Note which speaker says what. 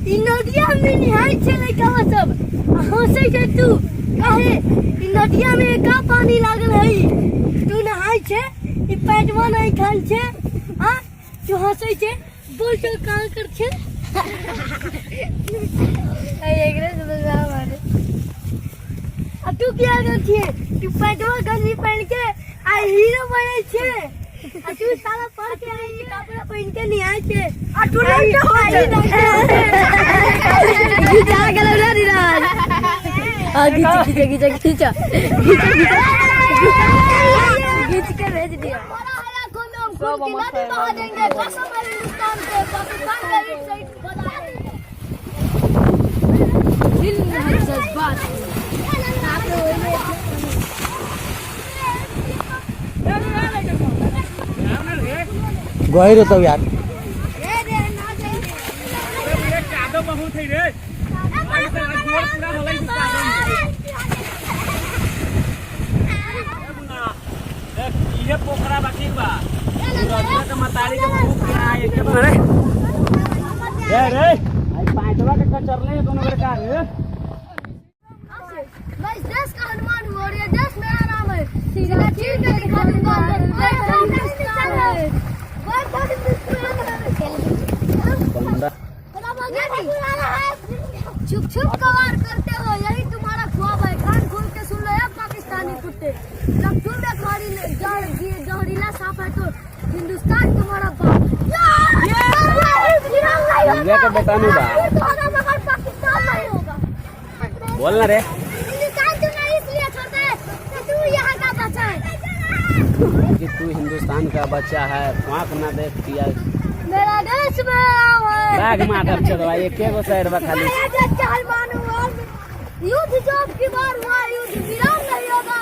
Speaker 1: इ नदिया में निहाय छे लइका सब हंसे छे तू काहे इ नदिया में का पानी लागल है तू नहाय छे इ पेटवा नहीं खाल छे हां तू हंसे छे बोल तो का कर छे ए एकरे समझा मारे आ तू क्या कर छे तू पेटवा गंजी पहन के आ हीरो बने छे आ तू साला पढ़ के आई कपड़ा पहन के नहीं आए छे आ तू लड़का हो छे खींचा गेलो रे धीराज आ खींच के भेज दिया सब नदी बहा देंगे कसम है हिंदुस्तान के पाकिस्तान का एक साइड बना दिल है जज्बात
Speaker 2: गहिरो त यार
Speaker 3: बहुत है रे ये पोखरा बाकी बा के मतारी के खूब पिया एक रे रे आई पांचवा के कचरले दोनों के का रे
Speaker 1: मैं इस देश का हनुमान हूँ और ये देश मेरा नाम है सीधा चीर के दिखा दूंगा छुप छुप कवार करते हो यही तुम्हारा ख्वाब है कान खोल के सुन लो या पाकिस्तानी कुत्ते जब तुम में जहरीला सांप है तो हिंदुस्तान तुम्हारा बाप
Speaker 3: ये का बेटा नहीं बा
Speaker 1: पाकिस्तान नहीं होगा
Speaker 3: बोल ना रे
Speaker 1: हिंदुस्तान तुम्हें इसलिए छोड़ता है कि तू यहाँ का बच्चा है
Speaker 3: कि तू हिंदुस्तान का बच्चा है आँख ना देख पिया
Speaker 1: मेरा देश में
Speaker 3: बैग माधव चलवा एक गो साइड बा खाली
Speaker 1: युद्ध जब की बार हुआ युद्ध विराम नहीं होगा